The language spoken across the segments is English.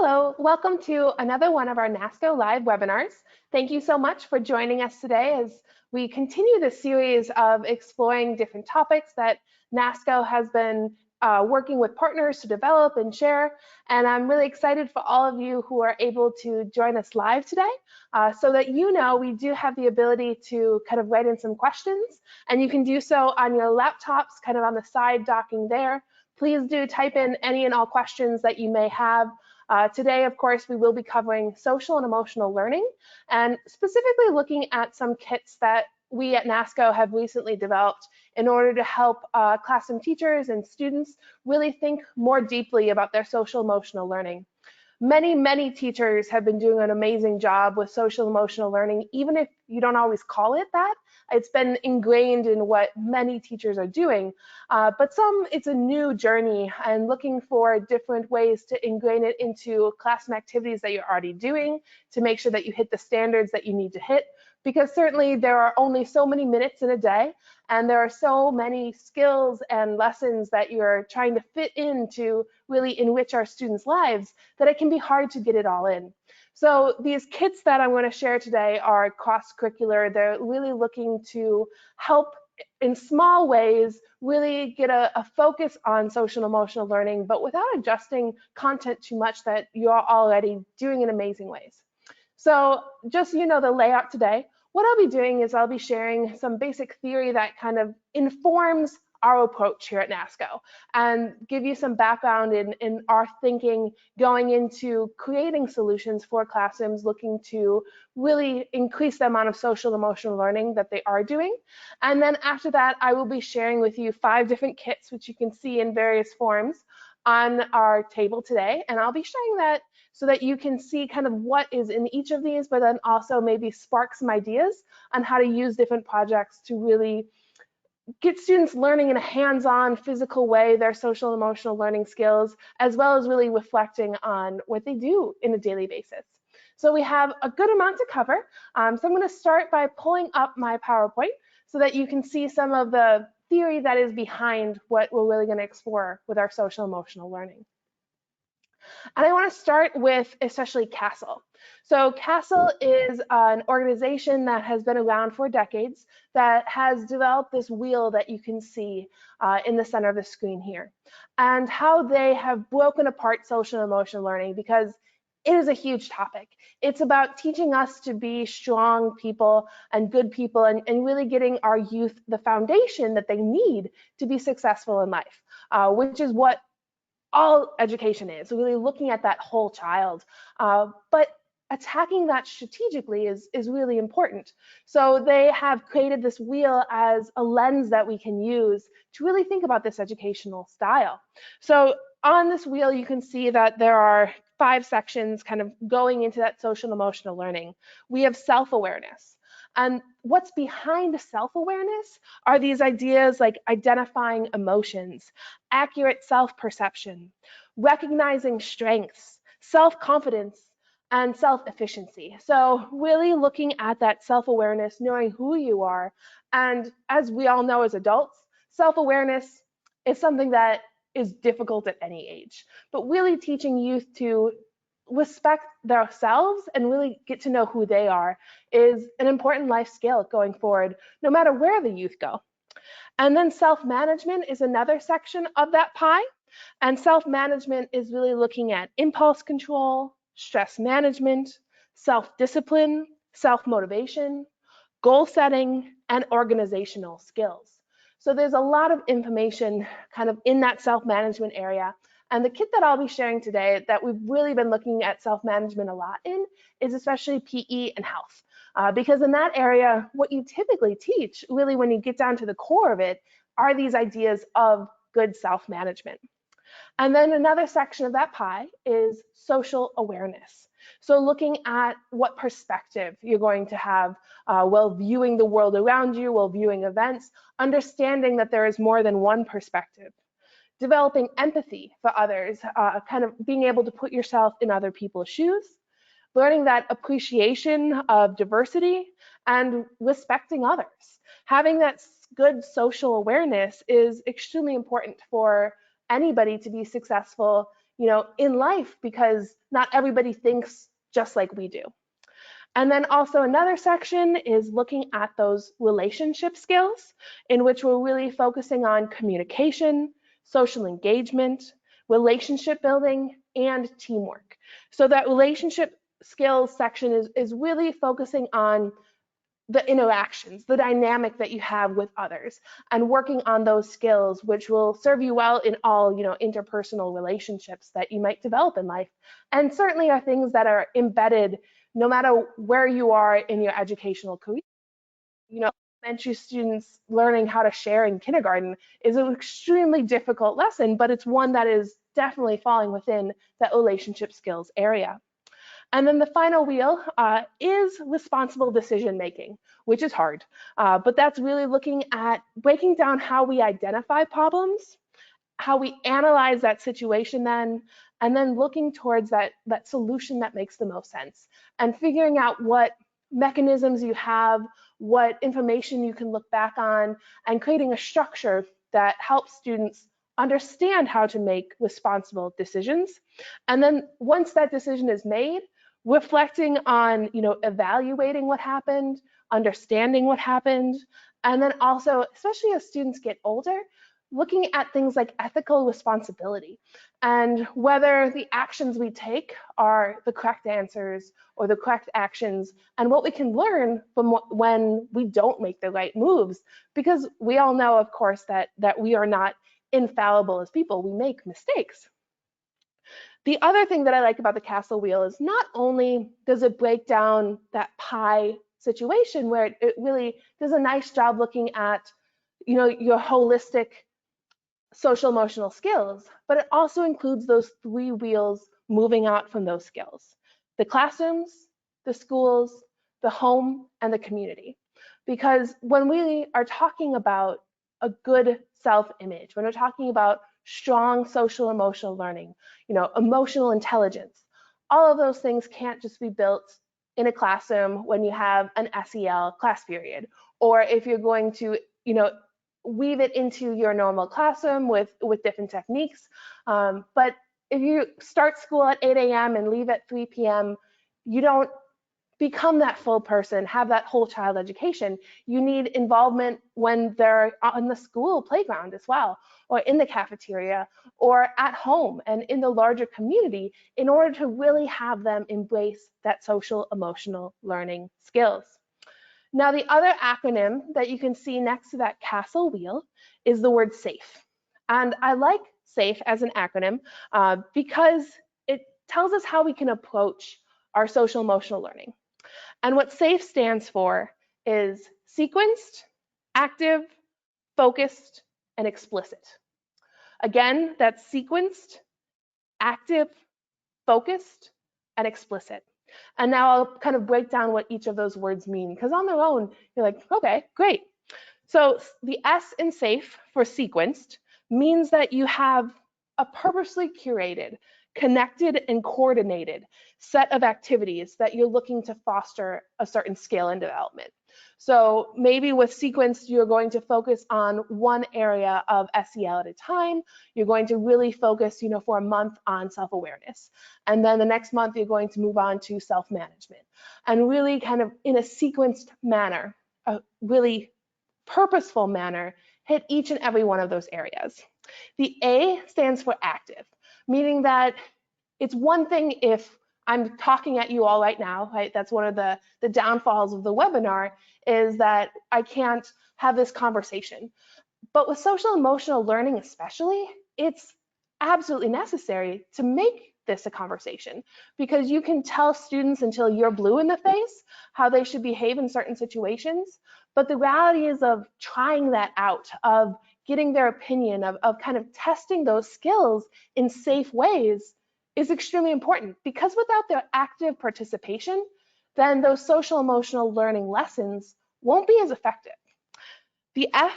Hello, welcome to another one of our NASCO live webinars. Thank you so much for joining us today as we continue this series of exploring different topics that NASCO has been working with partners to develop and share. And I'm really excited for all of you who are able to join us live today so that you know we do have the ability to kind of write in some questions, and you can do so on your laptops, kind of on the side docking there. Please do type in any and all questions that you may have. Today, of course, we will be covering social and emotional learning and specifically looking at some kits that we at NASCO have recently developed in order to help classroom teachers and students really think more deeply about their social emotional learning. Many teachers have been doing an amazing job with social emotional learning, even if you don't always call it that. It's been ingrained in what many teachers are doing, but some it's a new journey and looking for different ways to ingrain it into classroom activities that you're already doing to make sure that you hit the standards that you need to hit, because certainly there are only so many minutes in a day and there are so many skills and lessons that you're trying to fit in to really enrich our students' lives that it can be hard to get it all in. So these kits that I'm going to share today are cross-curricular. They're really looking to help in small ways really get a focus on social and emotional learning, but without adjusting content too much that you're already doing in amazing ways. So just so you know the layout today, what I'll be doing is I'll be sharing some basic theory that kind of informs our approach here at NASCO and give you some background in our thinking going into creating solutions for classrooms looking to really increase the amount of social emotional learning that they are doing. And then after that, I will be sharing with you 5 different kits, which you can see in various forms on our table today. And I'll be sharing that so that you can see kind of what is in each of these, but then also maybe spark some ideas on how to use different projects to really get students learning in a hands-on, physical way their social and emotional learning skills, as well as really reflecting on what they do in a daily basis. So we have a good amount to cover. So I'm going to start by pulling up my PowerPoint so that you can see some of the theory that is behind what we're really going to explore with our social emotional learning. And I want to start with especially CASEL. So CASEL is an organization that has been around for decades that has developed this wheel that you can see in the center of the screen here, and how they have broken apart social and emotional learning, because it is a huge topic. It's about teaching us to be strong people and good people and really getting our youth the foundation that they need to be successful in life, which is what all education is, really looking at that whole child. But attacking that strategically is really important. So they have created this wheel as a lens that we can use to really think about this educational style. So on this wheel, you can see that there are 5 sections kind of going into that social and emotional learning. We have self-awareness. And what's behind self-awareness are these ideas like identifying emotions, accurate self-perception, recognizing strengths, self-confidence, and self-efficiency. So really looking at that self-awareness, knowing who you are. And as we all know as adults, self-awareness is something that is difficult at any age, but really teaching youth to respect themselves and really get to know who they are is an important life skill going forward, no matter where the youth go. And then self-management is another section of that pie. And self-management is really looking at impulse control, stress management, self-discipline, self-motivation, goal setting, and organizational skills. So there's a lot of information kind of in that self-management area. And the kit that I'll be sharing today that we've really been looking at self-management a lot in is especially PE and health. Because in that area, what you typically teach, really when you get down to the core of it, are these ideas of good self-management. And then another section of that pie is social awareness. So looking at what perspective you're going to have while viewing the world around you, while viewing events, understanding that there is more than one perspective. Developing empathy for others, kind of being able to put yourself in other people's shoes, learning that appreciation of diversity, and respecting others. Having that good social awareness is extremely important for anybody to be successful, in life, because not everybody thinks just like we do. And then also another section is looking at those relationship skills, in which we're really focusing on communication, social engagement, relationship building, and teamwork. So that relationship skills section is really focusing on the interactions, the dynamic that you have with others, and working on those skills, which will serve you well in all, interpersonal relationships that you might develop in life, and certainly are things that are embedded no matter where you are in your educational career. Elementary students learning how to share in kindergarten is an extremely difficult lesson, but it's one that is definitely falling within that relationship skills area. And then the final wheel is responsible decision making, which is hard, but that's really looking at breaking down how we identify problems, how we analyze that situation then, and then looking towards that solution that makes the most sense, and figuring out what mechanisms you have, what information you can look back on, and creating a structure that helps students understand how to make responsible decisions. And then once that decision is made, reflecting on, evaluating what happened, understanding what happened, and then also, especially as students get older, looking at things like ethical responsibility and whether the actions we take are the correct answers or the correct actions, and what we can learn from when we don't make the right moves, because we all know, of course, that we are not infallible as people. We make mistakes. The other thing that I like about the castle wheel is not only does it break down that pie situation where it really does a nice job looking at, your holistic social emotional skills, but it also includes those 3 wheels moving out from those skills: the classrooms, the schools, the home, and the community. Because when we are talking about a good self-image, when we're talking about strong social emotional learning, emotional intelligence, all of those things can't just be built in a classroom when you have an SEL class period, or if you're going to, weave it into your normal classroom with different techniques. But if you start school at 8 a.m. and leave at 3 p.m., you don't become that full person, have that whole child education. You need involvement when they're on the school playground as well, or in the cafeteria, or at home and in the larger community, in order to really have them embrace that social emotional learning skills. Now, the other acronym that you can see next to that castle wheel is the word SAFE. And I like SAFE as an acronym because it tells us how we can approach our social emotional learning. And what SAFE stands for is sequenced, active, focused, and explicit. Again, that's sequenced, active, focused, and explicit. And now I'll kind of break down what each of those words mean, because on their own, you're like, okay, great. So the S in SAFE for sequenced means that you have a purposely curated, connected, and coordinated set of activities that you're looking to foster a certain skill and development. So maybe with sequenced, you're going to focus on one area of SEL at a time. You're going to really focus, for a month on self-awareness. And then the next month, you're going to move on to self-management, and really kind of in a sequenced manner, a really purposeful manner, hit each and every one of those areas. The A stands for active, meaning that it's one thing if I'm talking at you all right now, right? That's one of the downfalls of the webinar, is that I can't have this conversation. But with social emotional learning especially, it's absolutely necessary to make this a conversation, because you can tell students until you're blue in the face how they should behave in certain situations. But the reality is of trying that out, of getting their opinion, of kind of testing those skills in safe ways, is extremely important, because without their active participation, then those social emotional learning lessons won't be as effective. The F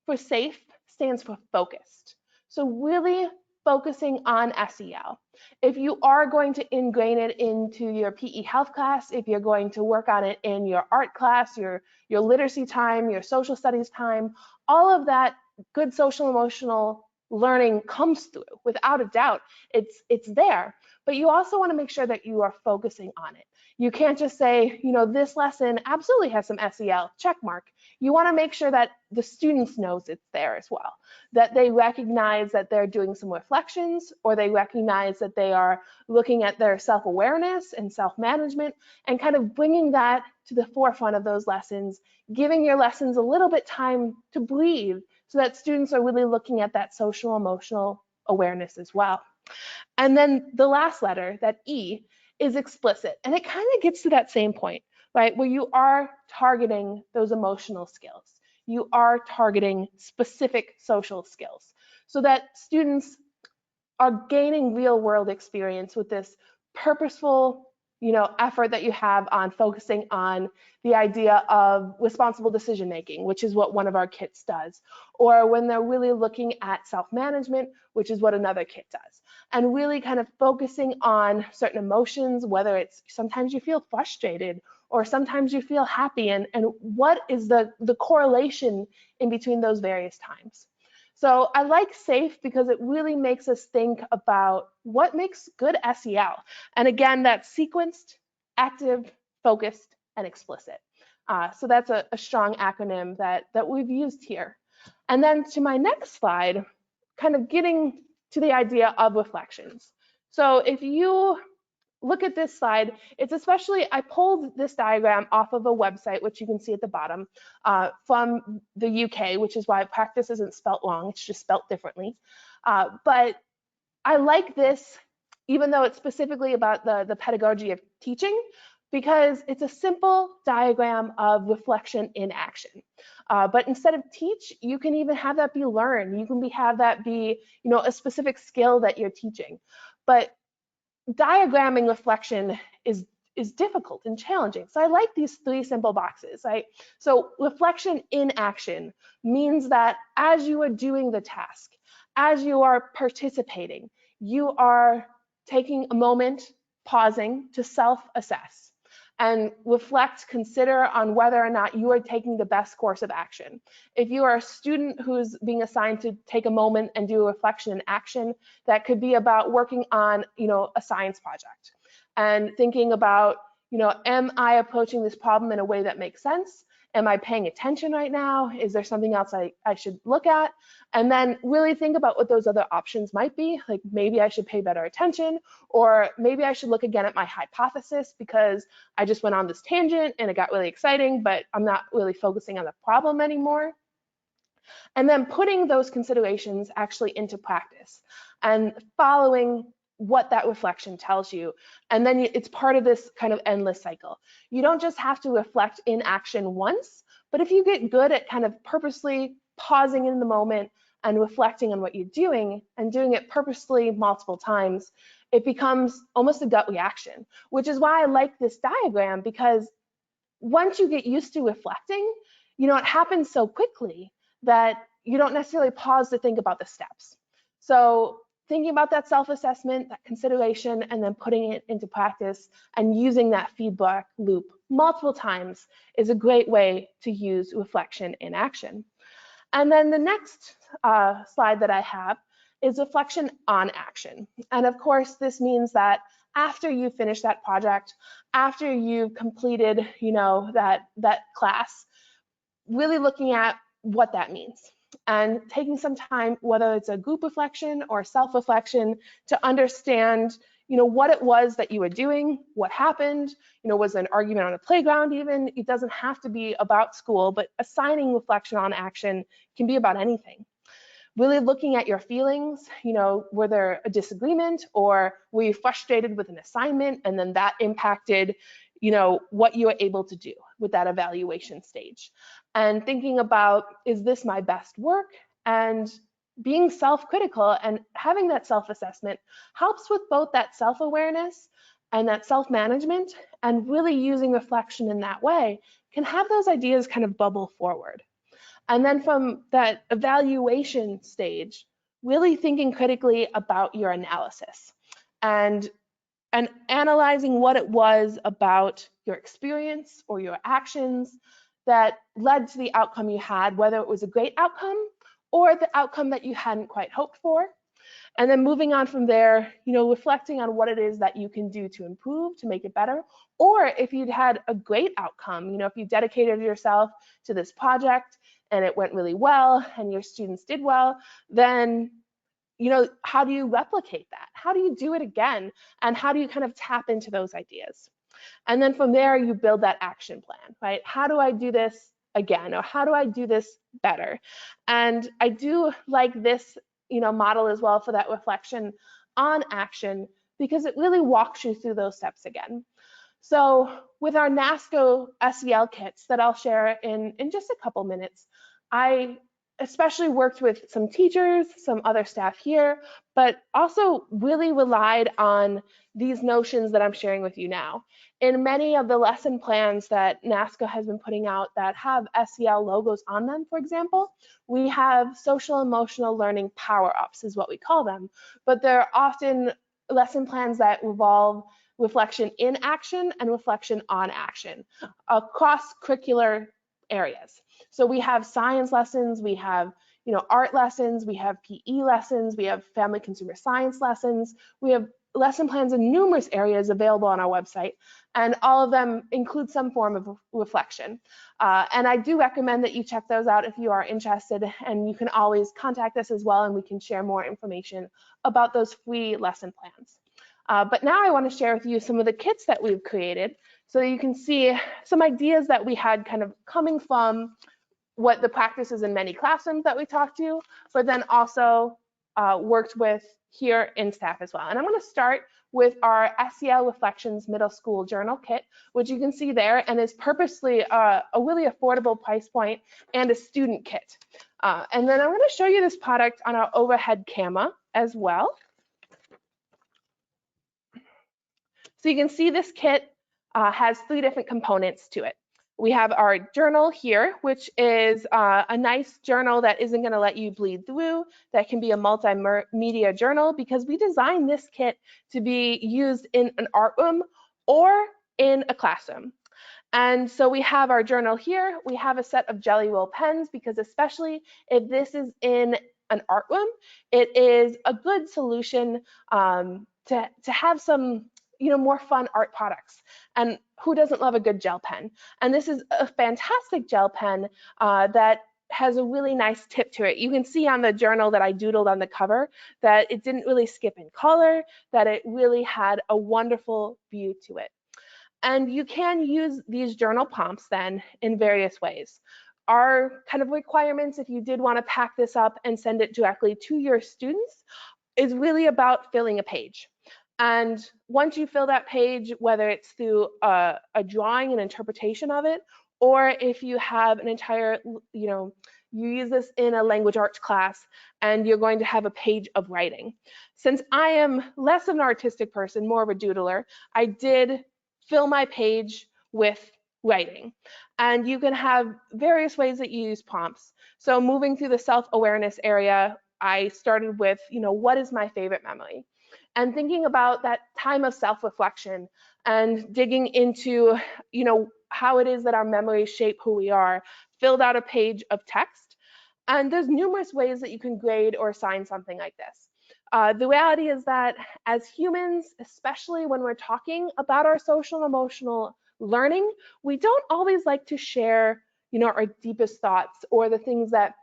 for SAFE stands for focused. So really focusing on SEL. If you are going to ingrain it into your PE health class, if you're going to work on it in your art class, your literacy time, your social studies time, all of that good social emotional learning comes through. Without a doubt, it's there. But you also want to make sure that you are focusing on it. You can't just say, this lesson absolutely has some SEL, check mark. You want to make sure that the students knows it's there as well, that they recognize that they're doing some reflections, or they recognize that they are looking at their self-awareness and self-management, and kind of bringing that to the forefront of those lessons, giving your lessons a little bit time to breathe so that students are really looking at that social emotional awareness as well. And then the last letter, that E, is explicit. And it kind of gets to that same point, right? Where you are targeting those emotional skills. You are targeting specific social skills so that students are gaining real world experience with this purposeful effort that you have on focusing on the idea of responsible decision making, which is what one of our kits does, or when they're really looking at self-management, which is what another kit does, and really kind of focusing on certain emotions, whether it's sometimes you feel frustrated or sometimes you feel happy, and what is the correlation in between those various times. So I like SAFE because it really makes us think about what makes good SEL. And again, that's sequenced, active, focused, and explicit. So that's a strong acronym that we've used here. And then to my next slide, kind of getting to the idea of reflections. So if you look at this slide, it's especially, I pulled this diagram off of a website, which you can see at the bottom, from the UK, which is why practice isn't spelt wrong, it's just spelt differently. But I like this, even though it's specifically about the pedagogy of teaching, because it's a simple diagram of reflection in action. But instead of teach, you can even have that be learn. You can have that be, a specific skill that you're teaching. But diagramming reflection is difficult and challenging. So I like these three simple boxes, right? So reflection in action means that as you are doing the task, as you are participating, you are taking a moment, pausing to self-assess and reflect, consider on whether or not you are taking the best course of action. If you are a student who's being assigned to take a moment and do a reflection in action, that could be about working on, a science project and thinking about, am I approaching this problem in a way that makes sense? Am I paying attention right now? Is there something else I should look at? And then really think about what those other options might be. Like maybe I should pay better attention, or maybe I should look again at my hypothesis because I just went on this tangent and it got really exciting, but I'm not really focusing on the problem anymore. And then putting those considerations actually into practice and following what that reflection tells you. And then it's part of this kind of endless cycle. You don't just have to reflect in action once, but if you get good at kind of purposely pausing in the moment and reflecting on what you're doing and doing it purposely multiple times, it becomes almost a gut reaction, which is why I like this diagram, because once you get used to reflecting, it happens so quickly that you don't necessarily pause to think about the steps. So thinking about that self-assessment, that consideration, and then putting it into practice and using that feedback loop multiple times is a great way to use reflection in action. And then the next slide that I have is reflection on action. And of course, this means that after you finish that project, after you've completed, that class, really looking at what that means and taking some time, whether it's a group reflection or self-reflection, to understand, what it was that you were doing, what happened, was there an argument on a playground even? It doesn't have to be about school, but assigning reflection on action can be about anything. Really looking at your feelings, were there a disagreement, or were you frustrated with an assignment and then that impacted, what you were able to do with that evaluation stage. And thinking about, is this my best work? And being self-critical and having that self-assessment helps with both that self-awareness and that self-management, and really using reflection in that way can have those ideas kind of bubble forward. And then from that evaluation stage, really thinking critically about your analysis and analyzing what it was about your experience or your actions that led to the outcome you had, whether it was a great outcome or the outcome that you hadn't quite hoped for. And then moving on from there, reflecting on what it is that you can do to improve, to make it better. Or if you'd had a great outcome, if you dedicated yourself to this project and it went really well and your students did well, then how do you replicate that? How do you do it again? And how do you kind of tap into those ideas? And then from there, you build that action plan, right? How do I do this again? Or how do I do this better? And I do like this, model as well for that reflection on action, because it really walks you through those steps again. So with our Nasco SEL kits that I'll share in just a couple minutes, I especially worked with some teachers, some other staff here, but also really relied on these notions that I'm sharing with you now. In many of the lesson plans that NASCO has been putting out that have SEL logos on them, for example, we have social emotional learning power-ups is what we call them, but they're often lesson plans that revolve reflection in action and reflection on action across curricular areas. So we have science lessons, we have art lessons, we have PE lessons, we have family consumer science lessons, we have lesson plans in numerous areas available on our website, and all of them include some form of reflection. And I do recommend that you check those out if you are interested, and you can always contact us as well, and we can share more information about those free lesson plans. But now I want to share with you some of the kits that we've created so that you can see some ideas that we had kind of coming from what the practices in many classrooms that we talked to, but then also worked with here in staff as well. And I'm going to start with our SEL Reflections Middle School Journal Kit, which you can see there and is purposely a really affordable price point and a student kit. And then I'm going to show you this product on our overhead camera as well. So you can see this kit has 3 different components to it. We have our journal here, which is a nice journal that isn't going to let you bleed through, that can be a multimedia journal, because we designed this kit to be used in an art room or in a classroom. And so we have our journal here. We have a set of Jelly Roll pens, because especially if this is in an art room, it is a good solution to have some more fun art products. And who doesn't love a good gel pen? And this is a fantastic gel pen that has a really nice tip to it. You can see on the journal that I doodled on the cover that it didn't really skip in color, that it really had a wonderful view to it. And you can use these journal prompts then in various ways. Our kind of requirements, if you did want to pack this up and send it directly to your students, is really about filling a page. And once you fill that page, whether it's through a drawing and interpretation of it, or if you have an entire, you use this in a language arts class and you're going to have a page of writing. Since I am less of an artistic person, more of a doodler, I did fill my page with writing. And you can have various ways that you use prompts. So moving through the self-awareness area, I started with, what is my favorite memory? And thinking about that time of self-reflection and digging into, how it is that our memories shape who we are, filled out a page of text. And there's numerous ways that you can grade or assign something like this. The reality is that as humans, especially when we're talking about our social and emotional learning, we don't always like to share, our deepest thoughts or the things that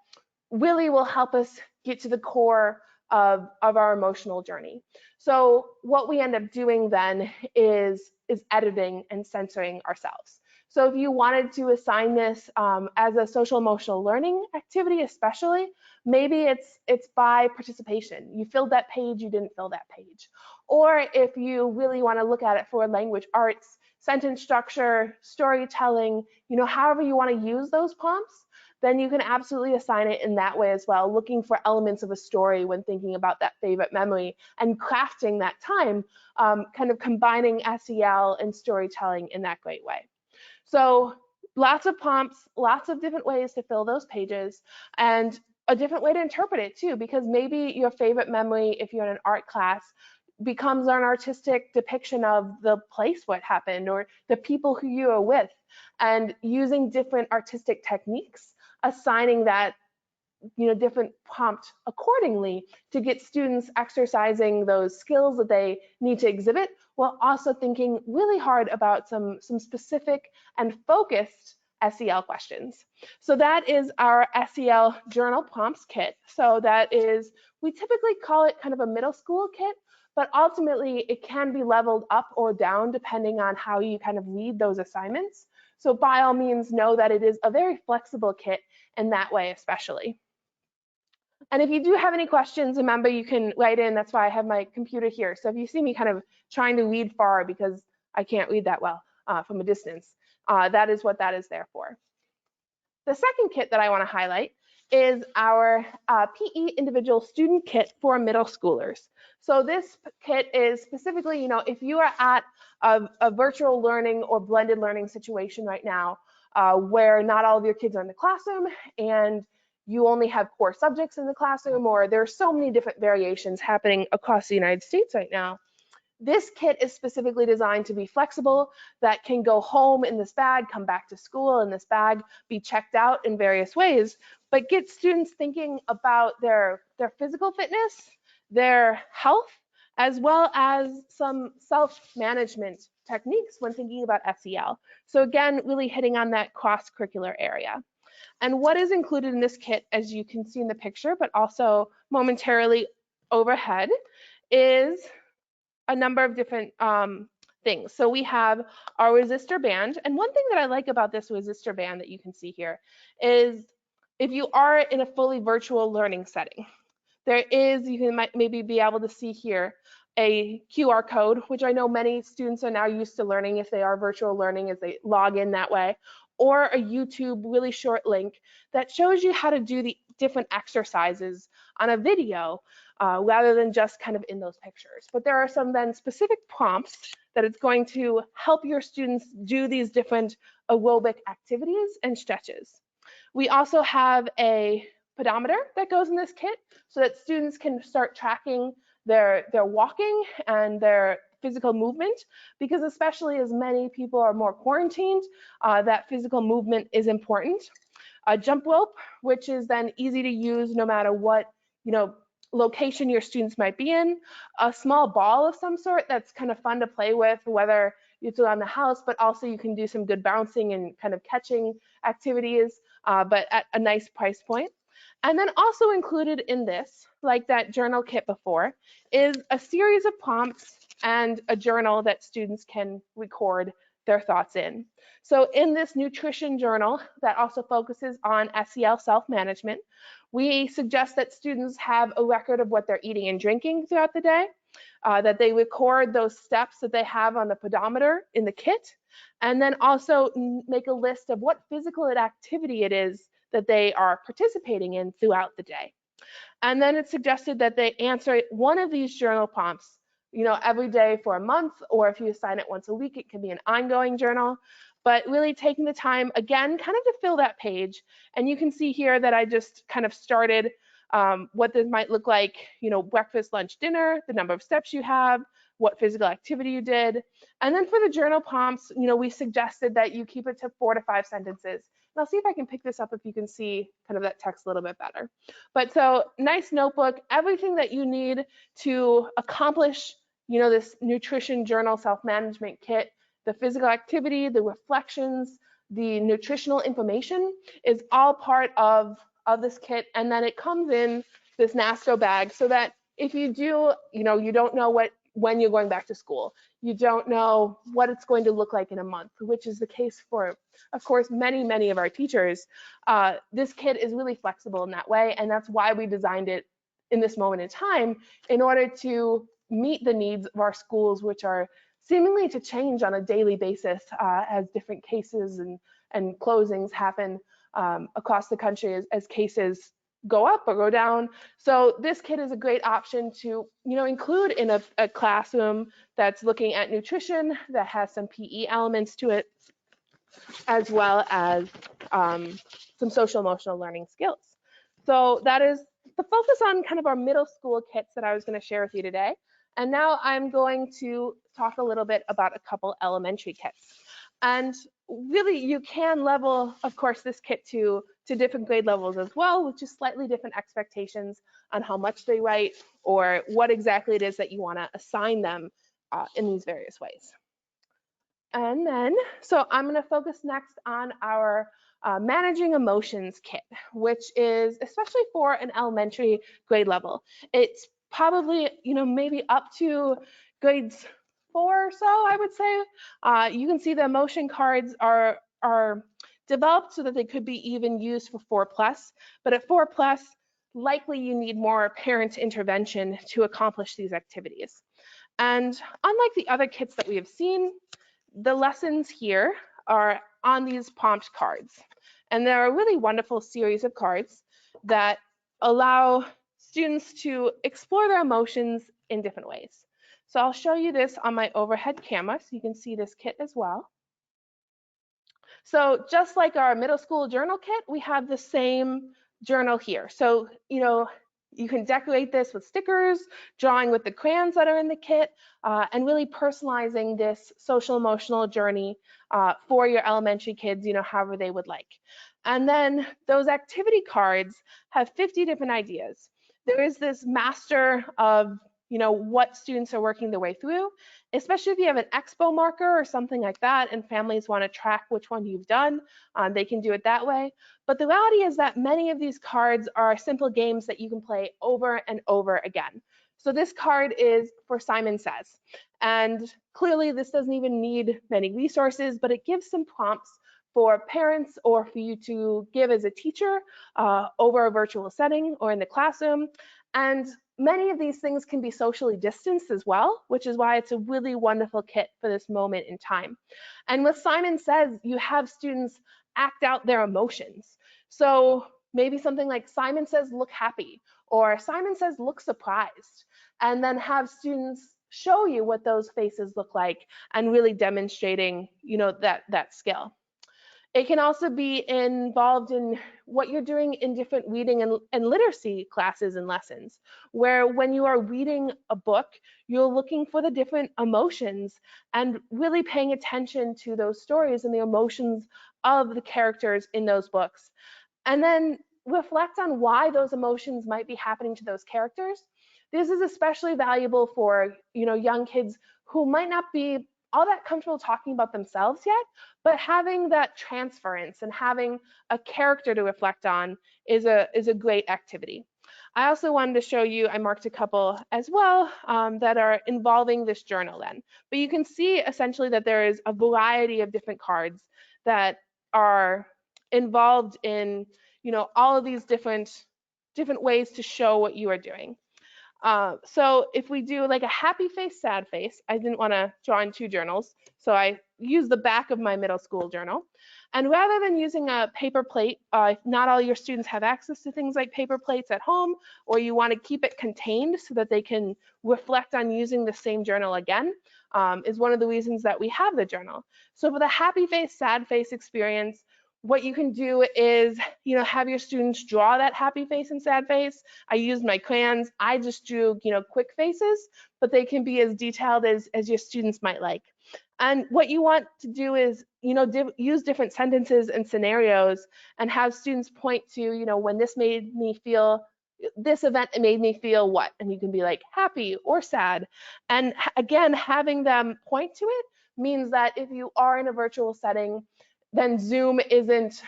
really will help us get to the core of our emotional journey. So what we end up doing then is editing and censoring ourselves. So if you wanted to assign this as a social emotional learning activity, especially, maybe it's by participation. You filled that page, you didn't fill that page. Or if you really want to look at it for language arts, sentence structure, storytelling, however you want to use those prompts, then you can absolutely assign it in that way as well, looking for elements of a story when thinking about that favorite memory and crafting that time, kind of combining SEL and storytelling in that great way. So lots of prompts, lots of different ways to fill those pages, and a different way to interpret it too, because maybe your favorite memory, if you're in an art class, becomes an artistic depiction of the place where it happened or the people who you are with, and using different artistic techniques, assigning that different prompt accordingly to get students exercising those skills that they need to exhibit, while also thinking really hard about some specific and focused SEL questions. So that is our SEL journal prompts kit. So that is, we typically call it kind of a middle school kit, but ultimately it can be leveled up or down depending on how you kind of read those assignments. So by all means, know that it is a very flexible kit in that way, especially. And if you do have any questions, remember you can write in. That's why I have my computer here. So if you see me kind of trying to read far because I can't read that well from a distance, that is what that is there for. The second kit that I want to highlight is our PE individual student kit for middle schoolers. So this kit is specifically, if you are at a virtual learning or blended learning situation right now, where not all of your kids are in the classroom and you only have core subjects in the classroom, or there are so many different variations happening across the United States right now. This kit is specifically designed to be flexible, that can go home in this bag, come back to school in this bag, be checked out in various ways, but get students thinking about their physical fitness, their health, as well as some self-management techniques when thinking about SEL. So again, really hitting on that cross-curricular area. And what is included in this kit, as you can see in the picture, but also momentarily overhead, is a number of different things. So we have our resistor band. And one thing that I like about this resistor band that you can see here is if you are in a fully virtual learning setting, there is, you can maybe be able to see here a QR code, which I know many students are now used to learning if they are virtual learning as they log in that way, or a YouTube really short link that shows you how to do the different exercises on a video rather than just kind of in those pictures. But there are some then specific prompts that it's going to help your students do these different aerobic activities and stretches. We also have a pedometer that goes in this kit so that students can start tracking their walking and their physical movement, because especially as many people are more quarantined, that physical movement is important. A jump rope, which is then easy to use no matter what location your students might be in. A small ball of some sort that's kind of fun to play with, whether it's around the house, but also you can do some good bouncing and kind of catching activities, but at a nice price point. And then also included in this, like that journal kit before, is a series of prompts and a journal that students can record their thoughts in. So in this nutrition journal that also focuses on SEL self-management, we suggest that students have a record of what they're eating and drinking throughout the day, that they record those steps that they have on the pedometer in the kit, and then also make a list of what physical activity it is that they are participating in throughout the day. And then it's suggested that they answer one of these journal prompts, every day for a month, or if you assign it once a week, it can be an ongoing journal. But really taking the time, again, kind of to fill that page. And you can see here that I just kind of started what this might look like, breakfast, lunch, dinner, the number of steps you have, what physical activity you did. And then for the journal prompts, we suggested that you keep it to 4 to 5 sentences. And I'll see if I can pick this up if you can see kind of that text a little bit better. But so nice notebook, everything that you need to accomplish, this nutrition journal self-management kit, the physical activity, the reflections, the nutritional information is all part of this kit. And then it comes in this Nasco bag so that if you do, you don't know when you're going back to school, you don't know what it's going to look like in a month, which is the case for, of course, many of our teachers. This kit is really flexible in that way, and that's why we designed it in this moment in time, in order to meet the needs of our schools, which are seemingly to change on a daily basis as different cases and closings happen across the country as cases go up or go down. So this kit is a great option to include in a classroom that's looking at nutrition, that has some PE elements to it, as well as some social emotional learning skills. So that is the focus on kind of our middle school kits that I was going to share with you today. And now I'm going to talk a little bit about a couple elementary kits. And really, you can level, of course, this kit to to different grade levels as well, with just slightly different expectations on how much they write or what exactly it is that you want to assign them in these various ways. And then, so I'm going to focus next on our managing emotions kit, which is especially for an elementary grade level. It's probably, maybe up to grades 4 or so, I would say. You can see the emotion cards are developed so that they could be even used for 4+, but at 4+, likely you need more parent intervention to accomplish these activities. And unlike the other kits that we have seen, the lessons here are on these prompt cards. And they're a really wonderful series of cards that allow students to explore their emotions in different ways. So I'll show you this on my overhead camera so you can see this kit as well. So just like our middle school journal kit, we have the same journal here. So, you can decorate this with stickers, drawing with the crayons that are in the kit, and really personalizing this social emotional journey for your elementary kids, however they would like. And then those activity cards have 50 different ideas. There is this master of what students are working their way through, especially if you have an expo marker or something like that and families want to track which one you've done, they can do it that way. But the reality is that many of these cards are simple games that you can play over and over again. So this card is for Simon Says, and clearly this doesn't even need many resources, but it gives some prompts for parents or for you to give as a teacher over a virtual setting or in the classroom. And many of these things can be socially distanced as well, which is why it's a really wonderful kit for this moment in time. And with Simon Says, you have students act out their emotions. So maybe something like Simon says, look happy, or Simon says, look surprised, and then have students show you what those faces look like and really demonstrating, that skill. It can also be involved in what you're doing in different reading and literacy classes and lessons, where when you are reading a book, you're looking for the different emotions and really paying attention to those stories and the emotions of the characters in those books. And then reflect on why those emotions might be happening to those characters. This is especially valuable for, young kids who might not be all that comfortable talking about themselves yet, but having that transference and having a character to reflect on is a great activity. I also wanted to show you, I marked a couple as well that are involving this journal then. But you can see essentially that there is a variety of different cards that are involved in, all of these different ways to show what you are doing. So if we do like a happy face, sad face, I didn't want to draw in 2 journals, so I used the back of my middle school journal. And rather than using a paper plate, if not all your students have access to things like paper plates at home, or you want to keep it contained so that they can reflect on using the same journal again, is one of the reasons that we have the journal. So for the happy face, sad face experience, what you can do is, have your students draw that happy face and sad face. I used my crayons. I just drew, quick faces, but they can be as detailed as your students might like. And what you want to do is, use different sentences and scenarios and have students point to, when this made me feel, this event made me feel what? And you can be like happy or sad. And again, having them point to it means that if you are in a virtual setting, then Zoom isn't,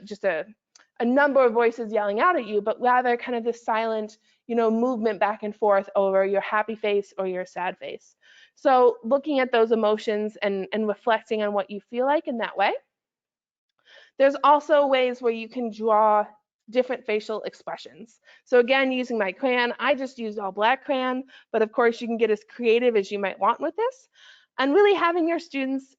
just a number of voices yelling out at you, but rather kind of this silent, movement back and forth over your happy face or your sad face. So looking at those emotions and reflecting on what you feel like in that way. There's also ways where you can draw different facial expressions. So again, using my crayon, I just used all black crayon, but of course you can get as creative as you might want with this. And really having your students,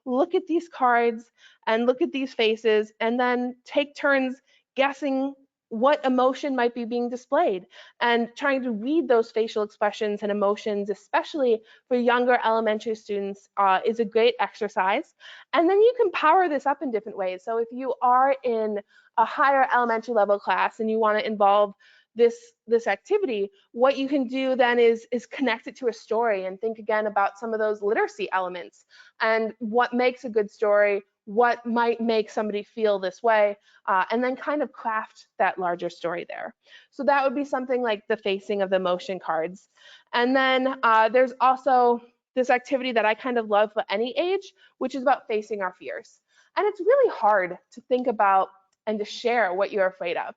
look at these cards and look at these faces and then take turns guessing what emotion might be being displayed and trying to read those facial expressions and emotions, especially for younger elementary students, is a great exercise. And then you can power this up in different ways. So if you are in a higher elementary level class and you want to involve this activity, what you can do then is connect it to a story and think again about some of those literacy elements and what makes a good story, what might make somebody feel this way, and then kind of craft that larger story there. So that would be something like the facing of the emotion cards. And then there's also this activity that I kind of love for any age, which is about facing our fears. And it's really hard to think about and to share what you're afraid of.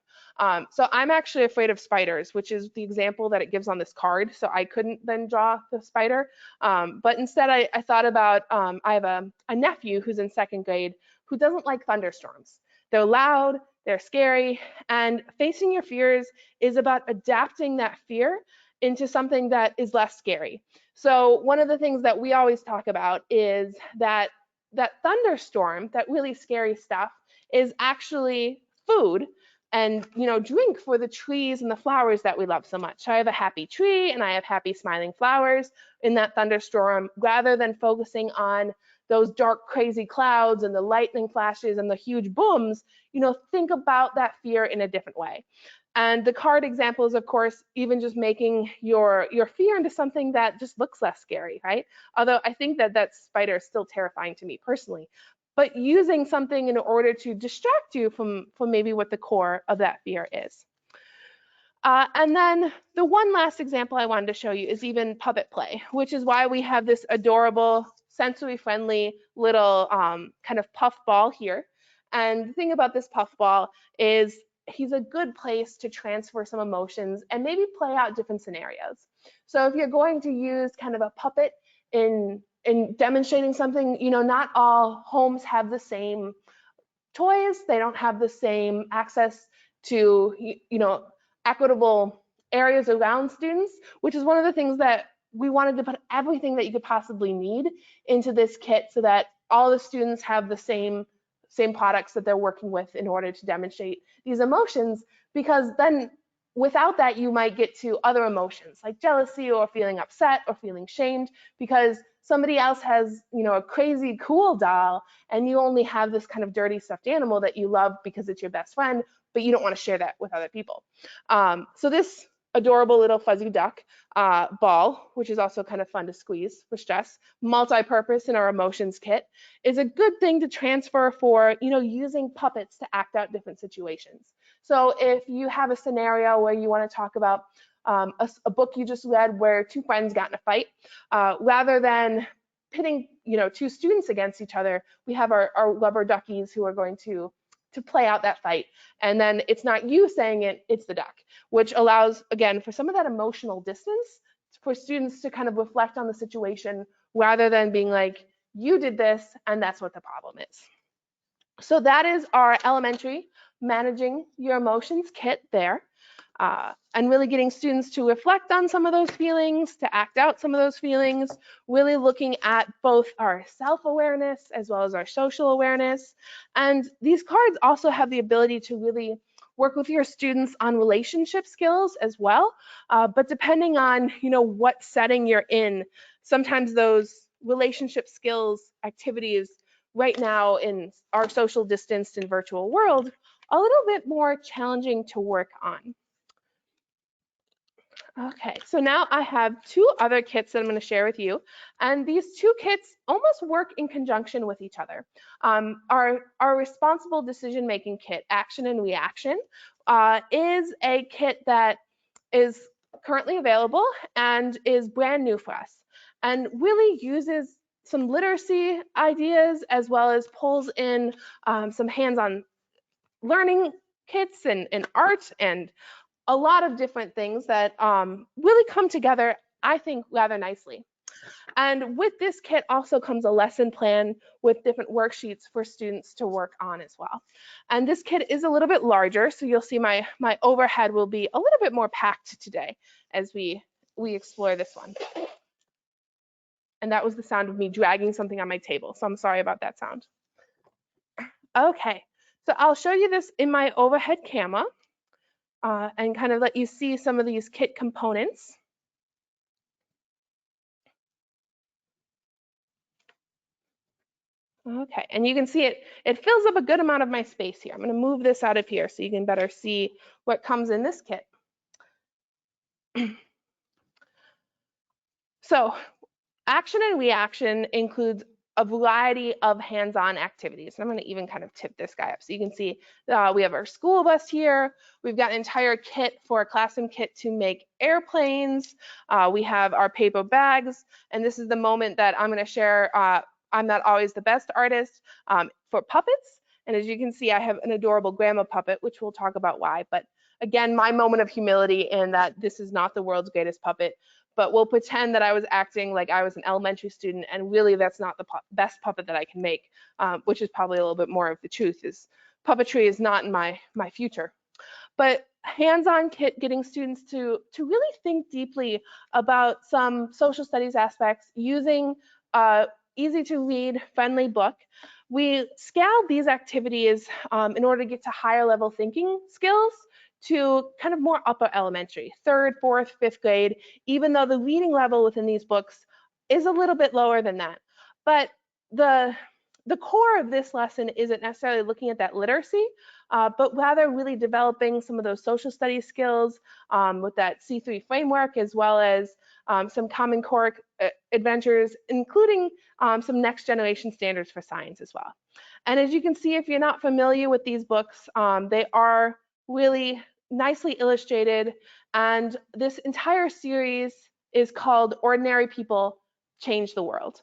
So I'm actually afraid of spiders, which is the example that it gives on this card. So I couldn't then draw the spider. But instead I thought about, I have a nephew who's in 2nd grade who doesn't like thunderstorms. They're loud, they're scary, and facing your fears is about adapting that fear into something that is less scary. So one of the things that we always talk about is that thunderstorm, that really scary stuff, is actually food and drink for the trees and the flowers that we love so much. So I have a happy tree and I have happy smiling flowers in that thunderstorm, rather than focusing on those dark crazy clouds and the lightning flashes and the huge booms. Think about that fear in a different way. And the card example is, of course, even just making your fear into something that just looks less scary, right? Although I think that spider is still terrifying to me personally. But using something in order to distract you from maybe what the core of that fear is. And then the one last example I wanted to show you is even puppet play, which is why we have this adorable, sensory-friendly little kind of puff ball here. And the thing about this puff ball is he's a good place to transfer some emotions and maybe play out different scenarios. So if you're going to use kind of a puppet in demonstrating something, not all homes have the same toys. They don't have the same access to, equitable areas around students, which is one of the things that we wanted to put everything that you could possibly need into this kit so that all the students have the same products that they're working with in order to demonstrate these emotions, because then without that, you might get to other emotions like jealousy or feeling upset or feeling shamed because somebody else has, a crazy cool doll and you only have this kind of dirty stuffed animal that you love because it's your best friend, but you don't want to share that with other people. So this adorable little fuzzy duck ball, which is also kind of fun to squeeze for stress, multi-purpose in our emotions kit, is a good thing to transfer for, using puppets to act out different situations. So if you have a scenario where you want to talk about a book you just read where 2 friends got in a fight, rather than pitting, 2 students against each other, we have our rubber duckies who are going to play out that fight. And then it's not you saying it, it's the duck, which allows, again, for some of that emotional distance for students to kind of reflect on the situation rather than being like, you did this and that's what the problem is. So that is our elementary managing your emotions kit there. And really getting students to reflect on some of those feelings, to act out some of those feelings, really looking at both our self-awareness as well as our social awareness. And these cards also have the ability to really work with your students on relationship skills as well. But depending on, what setting you're in, sometimes those relationship skills activities right now in our social distanced and virtual world, a little bit more challenging to work on. Okay, so now I have 2 other kits that I'm going to share with you, and these 2 kits almost work in conjunction with each other. Our responsible decision-making kit, Action and Reaction, is a kit that is currently available and is brand new for us, and really uses some literacy ideas as well as pulls in some hands-on learning kits and art and a lot of different things that really come together, I think, rather nicely. And with this kit also comes a lesson plan with different worksheets for students to work on as well. And this kit is a little bit larger, so you'll see my overhead will be a little bit more packed today as we explore this one. And that was the sound of me dragging something on my table, so I'm sorry about that sound. Okay, so I'll show you this in my overhead camera. And kind of let you see some of these kit components. Okay, and you can see it fills up a good amount of my space here. I'm going to move this out of here so you can better see what comes in this kit. So action and reaction includes a variety of hands-on activities. And I'm going to even kind of tip this guy up so you can see we have our school bus here. We've got an entire kit for a classroom kit to make airplanes. We have our paper bags, and this is the moment that I'm going to share. I'm not always the best artist for puppets. And as you can see, I have an adorable grandma puppet, which we'll talk about why. But again, my moment of humility in that this is not the world's greatest puppet, but we'll pretend that I was acting like I was an elementary student, and really that's not the best puppet that I can make, which is probably a little bit more of the truth, is puppetry is not in my future. But hands-on kit getting students to really think deeply about some social studies aspects using easy to read, friendly book. We scaled these activities in order to get to higher level thinking skills to kind of more upper elementary, 3rd, 4th, 5th grade, even though the reading level within these books is a little bit lower than that. But the core of this lesson isn't necessarily looking at that literacy, but rather really developing some of those social studies skills with that C3 framework, as well as some Common Core adventures, including some next generation standards for science as well. And as you can see, if you're not familiar with these books, they are really nicely illustrated. And this entire series is called Ordinary People Change the World.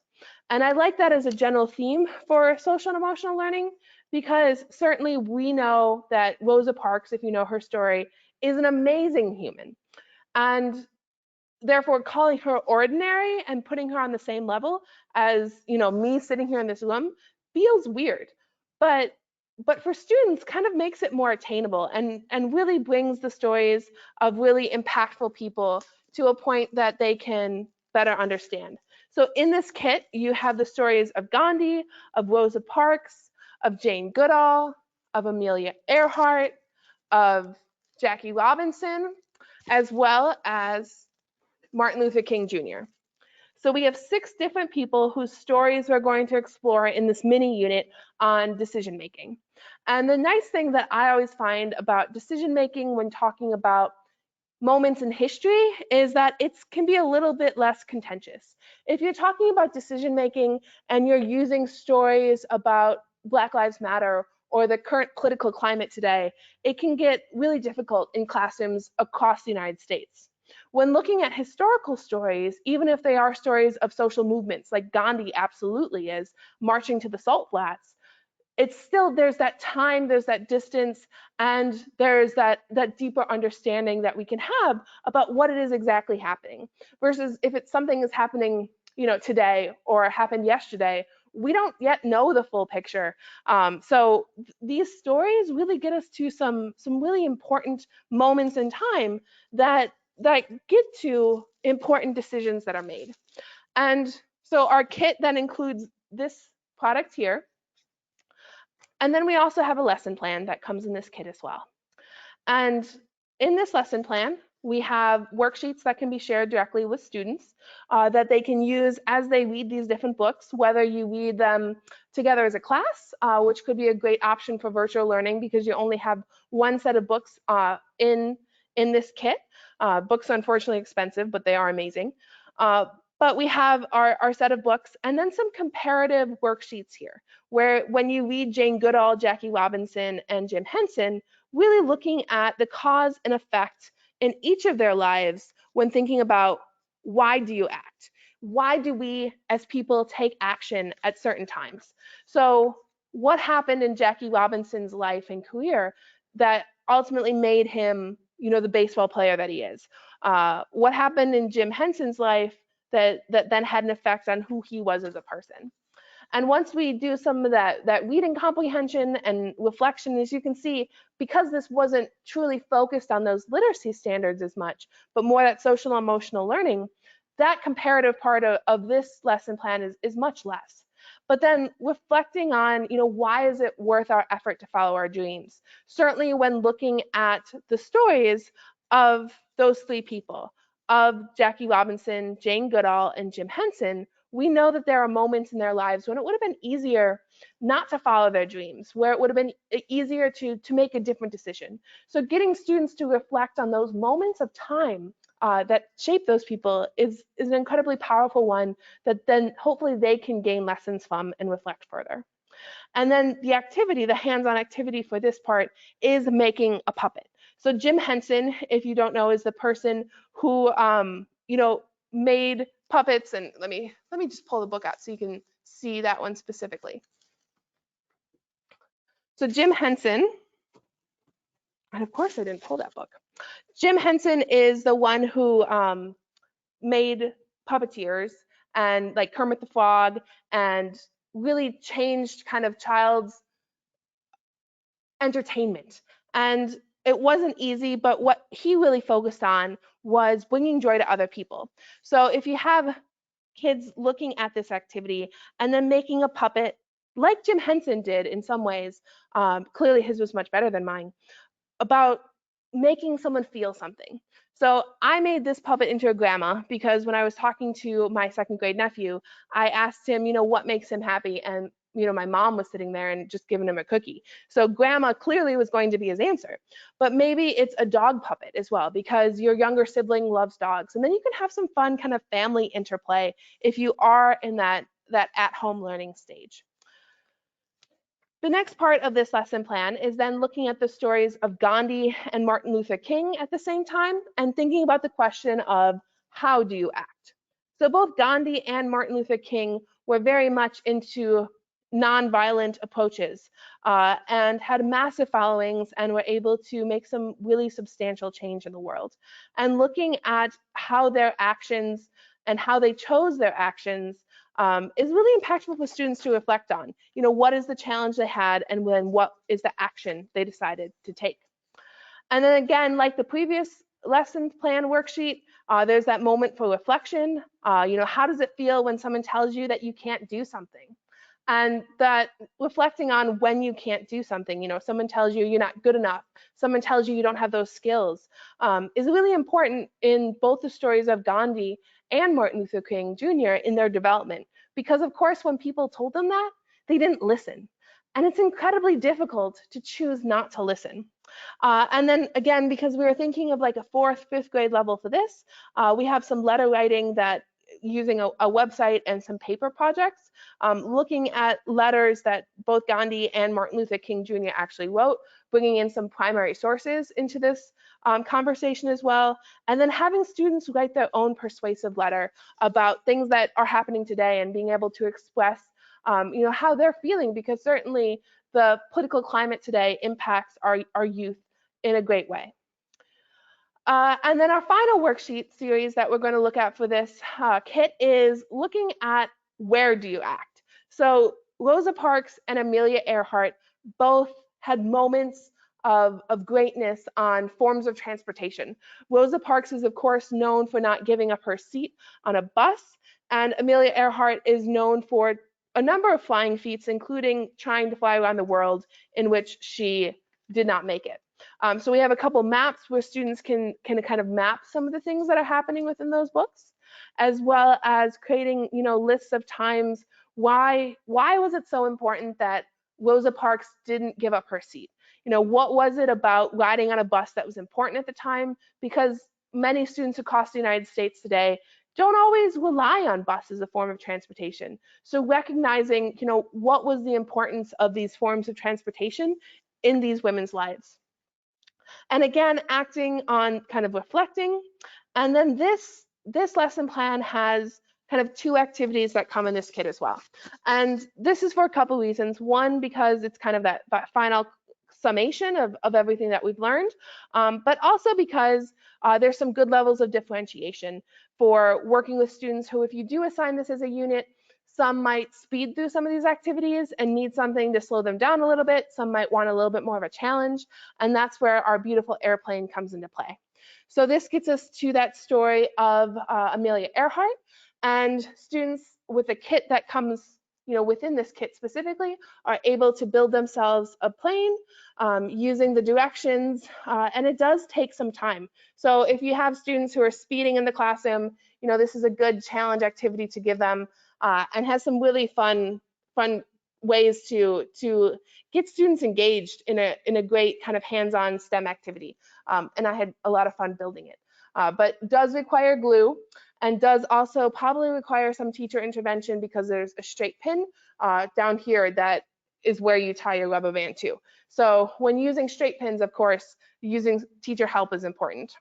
And I like that as a general theme for social and emotional learning, because certainly we know that Rosa Parks, if you know her story, is an amazing human. And therefore calling her ordinary and putting her on the same level as, you know, me sitting here in this room feels weird. But for students kind of makes it more attainable and really brings the stories of really impactful people to a point that they can better understand. So in this kit, you have the stories of Gandhi, of Rosa Parks, of Jane Goodall, of Amelia Earhart, of Jackie Robinson, as well as Martin Luther King Jr. So we have 6 different people whose stories we're going to explore in this mini unit on decision making. And the nice thing that I always find about decision making when talking about moments in history is that it can be a little bit less contentious. If you're talking about decision making and you're using stories about Black Lives Matter or the current political climate today, it can get really difficult in classrooms across the United States. When looking at historical stories, even if they are stories of social movements, like Gandhi absolutely is, marching to the salt flats, it's still, there's that time, there's that distance, and there's that deeper understanding that we can have about what it is exactly happening. Versus if it's something is happening, you know, today or happened yesterday, we don't yet know the full picture. So these stories really get us to some really important moments in time that get to important decisions that are made. And so our kit then includes this product here. And then we also have a lesson plan that comes in this kit as well. And in this lesson plan, we have worksheets that can be shared directly with students that they can use as they read these different books, whether you read them together as a class, which could be a great option for virtual learning because you only have one set of books in this kit. Books are unfortunately expensive, but they are amazing. But we have our set of books and then some comparative worksheets here, where when you read Jane Goodall, Jackie Robinson, and Jim Henson, really looking at the cause and effect in each of their lives when thinking about why do you act? Why do we as people take action at certain times? So what happened in Jackie Robinson's life and career that ultimately made him, you know, the baseball player that he is? What happened in Jim Henson's life that then had an effect on who he was as a person? And once we do some of that reading comprehension and reflection, as you can see, because this wasn't truly focused on those literacy standards as much, but more that social and emotional learning, that comparative part of this lesson plan is much less. But then reflecting on, you know, why is it worth our effort to follow our dreams? Certainly when looking at the stories of those 3 people, of Jackie Robinson, Jane Goodall, and Jim Henson, we know that there are moments in their lives when it would have been easier not to follow their dreams, where it would have been easier to make a different decision. So getting students to reflect on those moments of time that shape those people is an incredibly powerful one that then hopefully they can gain lessons from and reflect further. And then the activity, the hands-on activity for this part is making a puppet. So Jim Henson, if you don't know, is the person who made puppets. And let me just pull the book out so you can see that one specifically. So Jim Henson, and of course I didn't pull that book. Jim Henson is the one who made puppeteers and like Kermit the Frog, and really changed kind of child's entertainment. And it wasn't easy, but what he really focused on was bringing joy to other people. So if you have kids looking at this activity and then making a puppet like Jim Henson did in some ways, clearly his was much better than mine, about making someone feel something. So I made this puppet into a grandma because when I was talking to my second grade nephew, I asked him, what makes him happy? And my mom was sitting there and just giving him a cookie. So grandma clearly was going to be his answer. But maybe it's a dog puppet as well, because your younger sibling loves dogs. And then you can have some fun kind of family interplay if you are in that at-home learning stage. The next part of this lesson plan is then looking at the stories of Gandhi and Martin Luther King at the same time and thinking about the question of how do you act? So both Gandhi and Martin Luther King were very much into nonviolent approaches and had massive followings and were able to make some really substantial change in the world. And looking at how their actions and how they chose their actions is really impactful for students to reflect on. What is the challenge they had, and then what is the action they decided to take? And then again, like the previous lesson plan worksheet, there's that moment for reflection. How does it feel when someone tells you that you can't do something? And that reflecting on when you can't do something, someone tells you you're not good enough, someone tells you you don't have those skills, is really important in both the stories of Gandhi and Martin Luther King Jr. in their development. Because of course, when people told them that, they didn't listen. And it's incredibly difficult to choose not to listen. And then again, because we were thinking of like a 4th, 5th grade level for this, we have some letter writing that using a website and some paper projects, looking at letters that both Gandhi and Martin Luther King Jr. actually wrote, bringing in some primary sources into this conversation as well, and then having students write their own persuasive letter about things that are happening today and being able to express how they're feeling, because certainly the political climate today impacts our youth in a great way. And then our final worksheet series that we're going to look at for this kit is looking at where do you act. So Rosa Parks and Amelia Earhart both had moments of greatness on forms of transportation. Rosa Parks is of course known for not giving up her seat on a bus, and Amelia Earhart is known for a number of flying feats, including trying to fly around the world, in which she did not make it. So we have a couple maps where students can kind of map some of the things that are happening within those books, as well as creating lists of times why was it so important that Rosa Parks didn't give up her seat. What was it about riding on a bus that was important at the time? Because many students across the United States today don't always rely on bus as a form of transportation. So recognizing what was the importance of these forms of transportation in these women's lives. And again, acting on kind of reflecting. And then this lesson plan has kind of 2 activities that come in this kit as well. And this is for a couple reasons. One, because it's kind of that final summation of everything that we've learned, but also because there's some good levels of differentiation for working with students who, if you do assign this as a unit, some might speed through some of these activities and need something to slow them down a little bit. Some might want a little bit more of a challenge, and that's where our beautiful airplane comes into play. So this gets us to that story of Amelia Earhart, and students with a kit that comes within this kit specifically are able to build themselves a plane using the directions, and it does take some time. So if you have students who are speeding in the classroom, this is a good challenge activity to give them, and has some really fun ways to get students engaged in a great kind of hands-on STEM activity. And I had a lot of fun building it. but does require glue and does also probably require some teacher intervention because there's a straight pin down here that is where you tie your rubber band to. So when using straight pins, of course, using teacher help is important.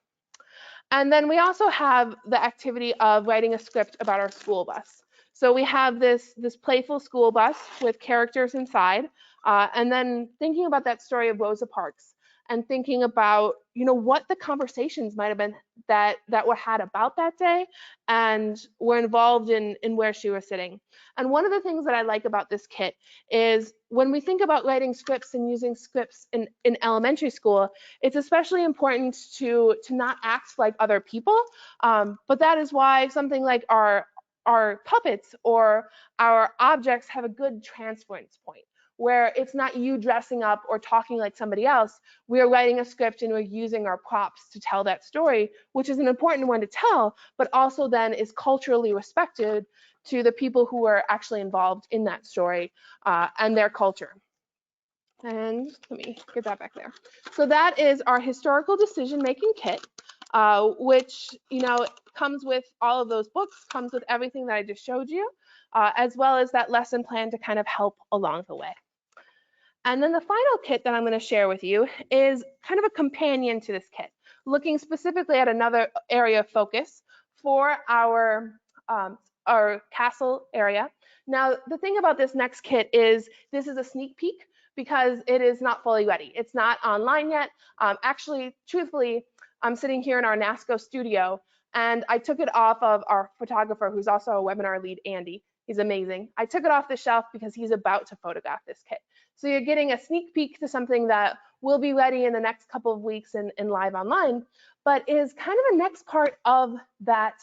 And then we also have the activity of writing a script about our school bus. So we have this playful school bus with characters inside, and then thinking about that story of Rosa Parks and thinking about, what the conversations might have been that were had about that day and were involved in where she was sitting. And one of the things that I like about this kit is when we think about writing scripts and using scripts in elementary school, it's especially important to not act like other people. But that is why something like our puppets or our objects have a good transference point, where it's not you dressing up or talking like somebody else. We are writing a script and we're using our props to tell that story, which is an important one to tell, but also then is culturally respected to the people who are actually involved in that story and their culture. And let me get that back there. So that is our historical decision-making kit, which, comes with all of those books, comes with everything that I just showed you, as well as that lesson plan to kind of help along the way. And then the final kit that I'm going to share with you is kind of a companion to this kit, looking specifically at another area of focus for our castle area. Now, the thing about this next kit is this is a sneak peek because it is not fully ready. It's not online yet. Actually, truthfully, I'm sitting here in our Nasco studio, and I took it off of our photographer, who's also a webinar lead, Andy. He's amazing. I took it off the shelf because he's about to photograph this kit. So you're getting a sneak peek to something that will be ready in the next couple of weeks and live online, but is kind of a next part of that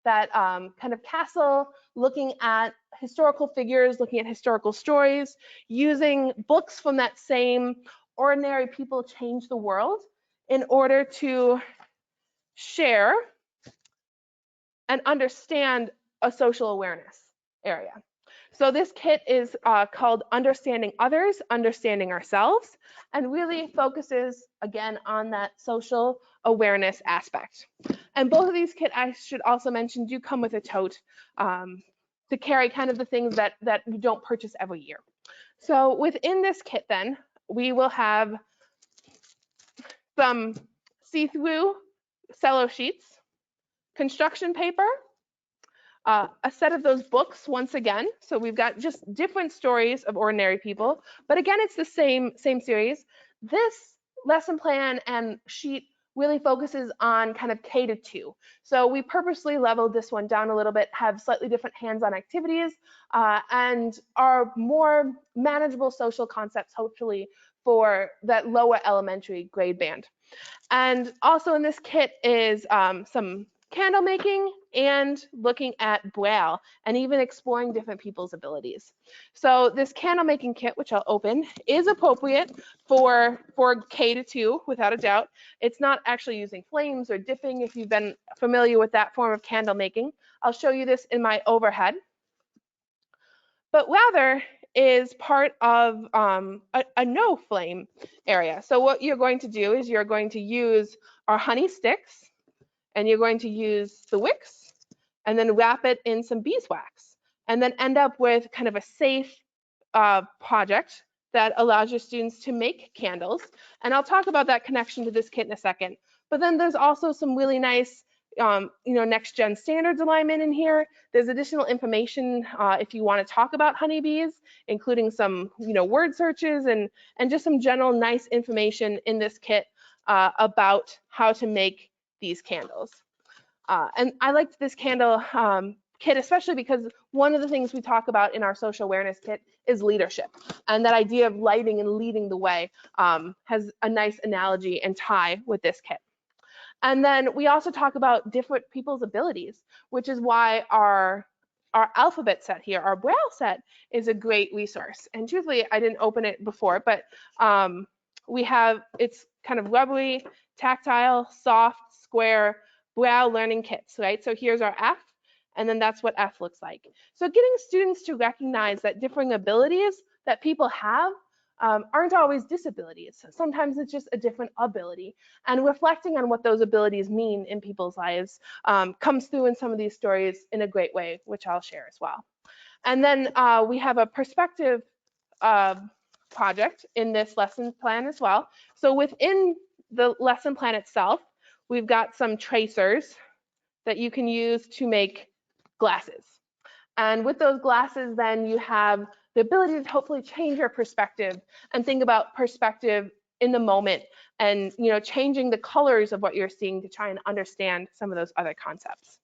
kind of castle, looking at historical figures, looking at historical stories, using books from that same Ordinary People Change the World in order to share and understand a social awareness area. So this kit is called Understanding Others, Understanding Ourselves, and really focuses, again, on that social awareness aspect. And both of these kits, I should also mention, do come with a tote to carry kind of the things that you don't purchase every year. So within this kit, then, we will have some see-through cello sheets, construction paper, a set of those books once again. So we've got just different stories of ordinary people, but again, it's the same series. This lesson plan and sheet really focuses on kind of K-2. So we purposely leveled this one down a little bit, have slightly different hands-on activities, and are more manageable social concepts, hopefully, for that lower elementary grade band. And also in this kit is some candle making and looking at Braille and even exploring different people's abilities. So this candle making kit, which I'll open, is appropriate for K-2 without a doubt. It's not actually using flames or dipping if you've been familiar with that form of candle making. I'll show you this in my overhead. But rather is part of a no flame area. So what you're going to do is you're going to use our honey sticks, and you're going to use the wicks and then wrap it in some beeswax and then end up with kind of a safe project that allows your students to make candles. And I'll talk about that connection to this kit in a second. But then there's also some really nice next gen standards alignment in here. There's additional information if you want to talk about honeybees, including some word searches and just some general nice information in this kit about how to make these candles. And I liked this candle kit especially because one of the things we talk about in our social awareness kit is leadership, and that idea of lighting and leading the way has a nice analogy and tie with this kit. And then we also talk about different people's abilities, which is why our alphabet set here, our Braille set, is a great resource. And truthfully, I didn't open it before, but it's kind of rubbery, tactile, soft, square Braille learning kits, right? So here's our F, and then that's what F looks like. So getting students to recognize that differing abilities that people have aren't always disabilities. Sometimes it's just a different ability. And reflecting on what those abilities mean in people's lives comes through in some of these stories in a great way, which I'll share as well. And then we have a perspective project in this lesson plan as well. So within the lesson plan itself, we've got some tracers that you can use to make glasses. And with those glasses, then you have the ability to hopefully change your perspective and think about perspective in the moment and changing the colors of what you're seeing to try and understand some of those other concepts.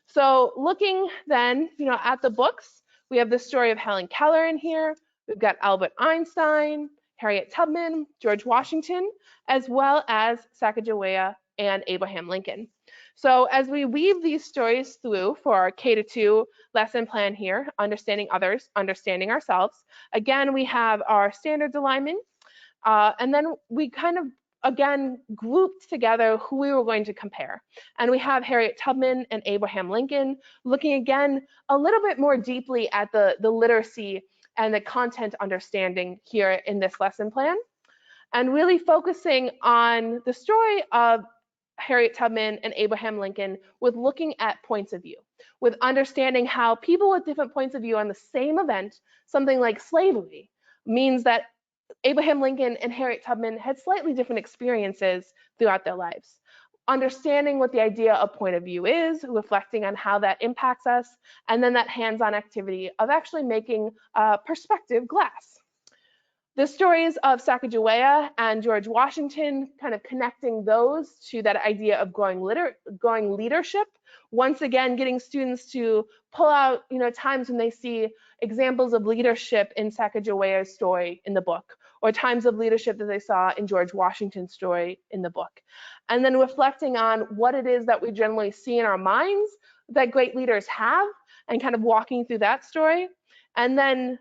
So looking then at the books, we have the story of Helen Keller in here. We've got Albert Einstein, Harriet Tubman, George Washington, as well as Sacagawea and Abraham Lincoln. So as we weave these stories through for our K-2 lesson plan here, understanding others, understanding ourselves, again, we have our standards alignment, and then we kind of, again, grouped together who we were going to compare. And we have Harriet Tubman and Abraham Lincoln, looking again a little bit more deeply at the literacy and the content understanding here in this lesson plan, and really focusing on the story of Harriet Tubman and Abraham Lincoln with looking at points of view, with understanding how people with different points of view on the same event, something like slavery, means that Abraham Lincoln and Harriet Tubman had slightly different experiences throughout their lives. Understanding what the idea of point of view is, reflecting on how that impacts us, and then that hands-on activity of actually making a perspective glass. The stories of Sacagawea and George Washington, kind of connecting those to that idea of growing leadership, once again getting students to pull out times when they see examples of leadership in Sacagawea's story in the book, or times of leadership that they saw in George Washington's story in the book. And then reflecting on what it is that we generally see in our minds that great leaders have, and kind of walking through that story. And then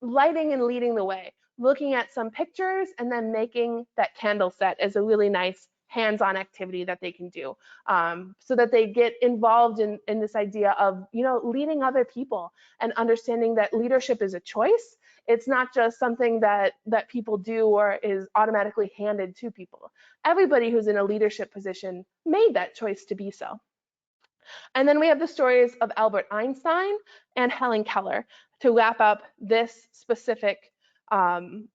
lighting and leading the way, looking at some pictures and then making that candle set as a really nice hands-on activity that they can do, so that they get involved in this idea of leading other people and understanding that leadership is a choice. It's not just something that people do or is automatically handed to people. Everybody who's in a leadership position made that choice to be so. And then we have the stories of Albert Einstein and Helen Keller to wrap up this specific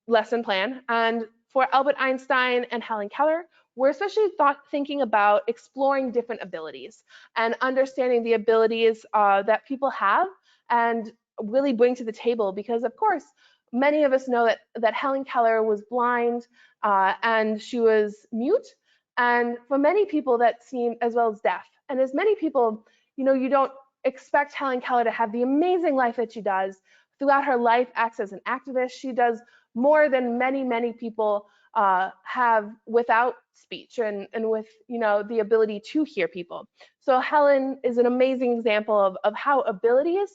lesson plan. And for Albert Einstein and Helen Keller, we're especially thinking about exploring different abilities and understanding the abilities that people have and really bring to the table, because of course, many of us know that Helen Keller was blind and she was mute. And for many people that seemed, as well as deaf. And as many people, you don't expect Helen Keller to have the amazing life that she does. Throughout her life, acts as an activist. She does more than many people have without speech and with the ability to hear people. So Helen is an amazing example of how abilities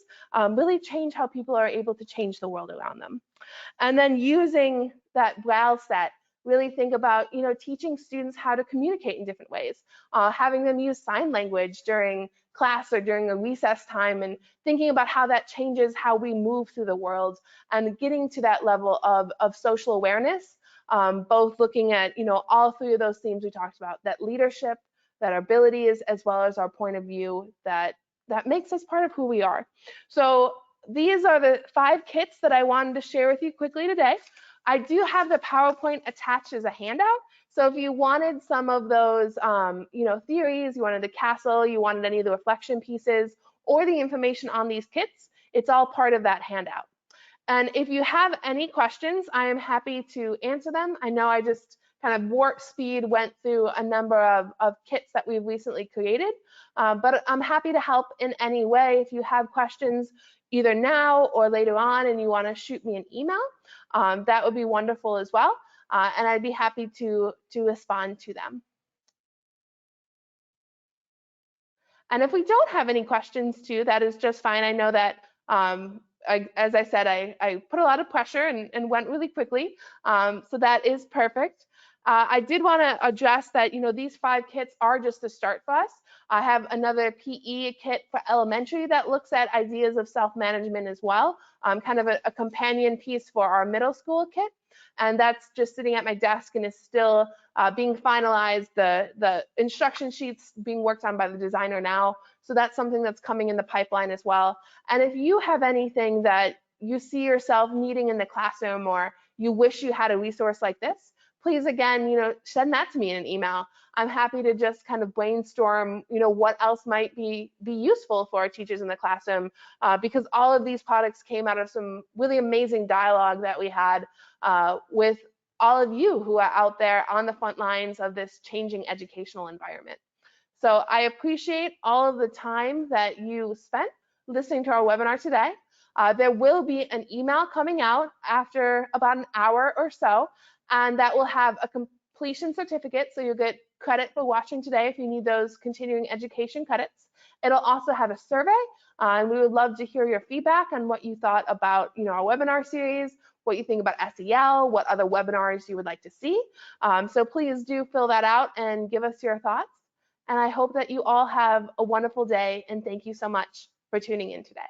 really change how people are able to change the world around them. And then using that brow set, really think about teaching students how to communicate in different ways, having them use sign language during class or during a recess time, and thinking about how that changes how we move through the world, and getting to that level of social awareness, both looking at all three of those themes we talked about, that leadership, that our abilities, as well as our point of view that makes us part of who we are. So these are the 5 kits that I wanted to share with you quickly today. I do have the PowerPoint attached as a handout. So if you wanted some of those, theories, you wanted the castle, you wanted any of the reflection pieces, or the information on these kits, it's all part of that handout. And if you have any questions, I am happy to answer them. I know I just kind of warp speed went through a number of kits that we've recently created, but I'm happy to help in any way. If you have questions either now or later on and you want to shoot me an email, that would be wonderful as well. And I'd be happy to respond to them. And if we don't have any questions too, that is just fine. I know that, as I said, I put a lot of pressure and went really quickly. So that is perfect. I did want to address that, these 5 kits are just a start for us. I have another PE kit for elementary that looks at ideas of self-management as well, kind of a companion piece for our middle school kit. And that's just sitting at my desk and is still being finalized. The instruction sheets being worked on by the designer now. So that's something that's coming in the pipeline as well. And if you have anything that you see yourself needing in the classroom, or you wish you had a resource like this, please, again, send that to me in an email. I'm happy to just kind of brainstorm, what else might be useful for our teachers in the classroom, because all of these products came out of some really amazing dialogue that we had with all of you who are out there on the front lines of this changing educational environment. So I appreciate all of the time that you spent listening to our webinar today. There will be an email coming out after about an hour or so, and that will have a completion certificate, so you'll get credit for watching today if you need those continuing education credits. It'll also have a survey, and we would love to hear your feedback on what you thought about our webinar series, what you think about SEL, what other webinars you would like to see. So please do fill that out and give us your thoughts. And I hope that you all have a wonderful day, and thank you so much for tuning in today.